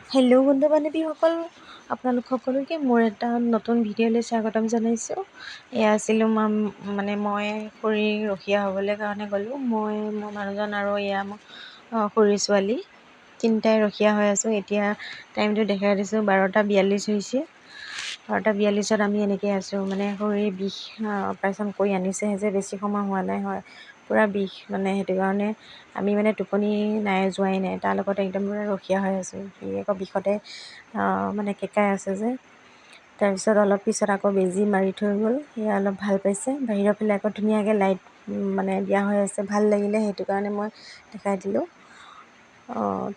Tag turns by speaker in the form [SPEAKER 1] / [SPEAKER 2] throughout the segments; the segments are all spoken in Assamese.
[SPEAKER 1] হেল্ল' বন্ধু বান্ধৱীসকল, আপোনালোক সকলোকে মোৰ এটা নতুন ভিডিঅ'লৈ স্বাগতম জনাইছোঁ। এয়া আছিলোঁ মই খুৰীৰ ৰখীয়া হ'বলৈ কাৰণে গ'লোঁ। মই মোৰ মানুহজন আৰু এয়া মোৰ খুৰীৰ ছোৱালী তিনিটাই ৰখীয়া হৈ আছোঁ। এতিয়া টাইমটো দেখাই দিছোঁ 12:42 হৈছে। 12:42ত আমি এনেকৈ আছোঁ। মানে খুৰীৰ বিষ অপাৰেশ্যন কৰি আনিছেহে যে, বেছি সময় হোৱা নাই হয়, পূৰা বিষ। মানে সেইটো কাৰণে আমি মানে টোপনি নাই, যোৱাই নাই। তাৰ লগত একদম পূৰা ৰখীয়া হৈ আছোঁ। সি আকৌ বিষতে মানে কেঁকাই আছে যে। তাৰপিছত অলপ পিছত আকৌ বেজী মাৰি থৈ গ'ল, সেয়া অলপ ভাল পাইছে। বাহিৰৰ ফালে আকৌ ধুনীয়াকৈ লাইট মানে দিয়া হৈ আছে, ভাল লাগিলে, সেইটো কাৰণে মই দেখাই দিলোঁ।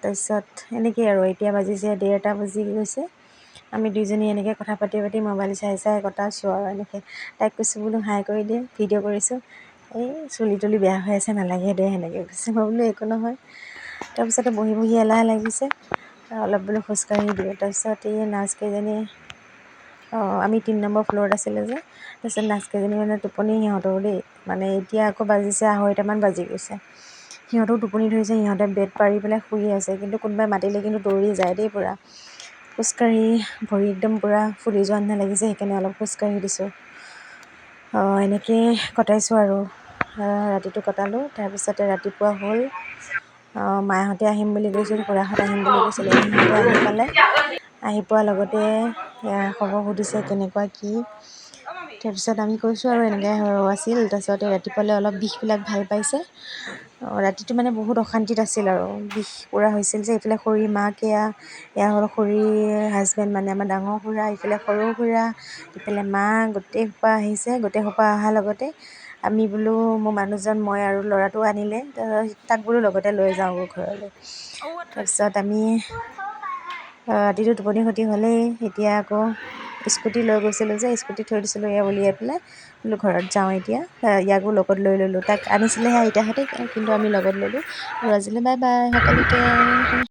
[SPEAKER 1] তাৰপিছত এনেকেই আৰু এতিয়া বাজিছে 1:30 বাজি গৈছে। আমি দুইজনী এনেকৈ কথা পাতি পাতি মোবাইল চাই চাই কটাইছোঁ আৰু এনেকৈ। তাইক কৈছোঁ বোলো হাই কৰি দে, ভিডিঅ' কৰিছোঁ। এই চুলি তুলি বেয়া হৈ আছে, নালাগে দে, সেনেকৈ কৈছে। মই বোলো একো নহয়। তাৰপিছতে বহি বহি এলাহ লাগিছে, অলপ বোলো খোজকাঢ়ি দিওঁ। তাৰপিছত এই নাৰ্ছকেইজনী আমি 3 নম্বৰ ফ্ল'ৰত আছিলোঁ যে, তাৰপিছত নাৰ্ছকেইজনী মানে টোপনি সিহঁতৰো দেই। মানে এতিয়া আকৌ বাজিছে 2:30মান বাজি গৈছে। সিহঁতেও টোপনি ধৰিছে, সিহঁতে বেড পাৰি পেলাই শুই আছে। কিন্তু কোনোবাই মাতিলে কিন্তু দৌৰি যায় দেই পূৰা। খোজকাঢ়ি ভৰি একদম পূৰা ফুলি যোৱা নিচিনা লাগিছে, সেইকাৰণে অলপ খোজকাঢ়ি দিছোঁ। এনেকেই কটাইছোঁ আৰু ৰাতিটো কটালোঁ। তাৰপিছতে ৰাতিপুৱা হ'ল, মাহঁতে আহিম বুলি কৈছিল, খুৰাহঁত আহিম বুলি কৈছিলে। সিহঁতে আহি পালে, আহি পোৱাৰ লগতে খবৰ সুধিছে কেনেকুৱা কি। তাৰপিছত আমি কৈছোঁ আৰু এনেকৈ আছিল। তাৰপিছতে ৰাতিপুৱালৈ অলপ বিষবিলাক ভাল পাইছে। ৰাতিটো মানে বহুত অশান্তিত আছিল আৰু বিষ পূৰা হৈছিল যে। এইফালে খুৰীৰ মাক, এয়া হ'ল খুৰীৰ হাজবেণ্ড, মানে আমাৰ ডাঙৰ খুৰা, ইফালে সৰু খুৰা, ইফালে মা, গোটেই সোপা আহিছে। গোটেই সোপা অহাৰ লগতে আমি বোলো, মোৰ মানুহজন, মই আৰু ল'ৰাটো আনিলে, তাক বোলো লগতে লৈ যাওঁ ঘৰলৈ। তাৰপিছত আমি ৰাতিটো টোপনি ক্ষতি হ'লেই। এতিয়া আকৌ স্কুটি লৈ গৈছিলোঁ যে, স্কুটি থৈ দিছিলোঁ এয়া উলিয়াই পেলাই, বোলো ঘৰত যাওঁ এতিয়া। ইয়াকো লগত লৈ ল'লোঁ। তাক আনিছিলেহে আইতাহঁতে, কিন্তু আমি লগত ল'লোঁ। আৰু আজিলৈ বাই বাই সকলোকে।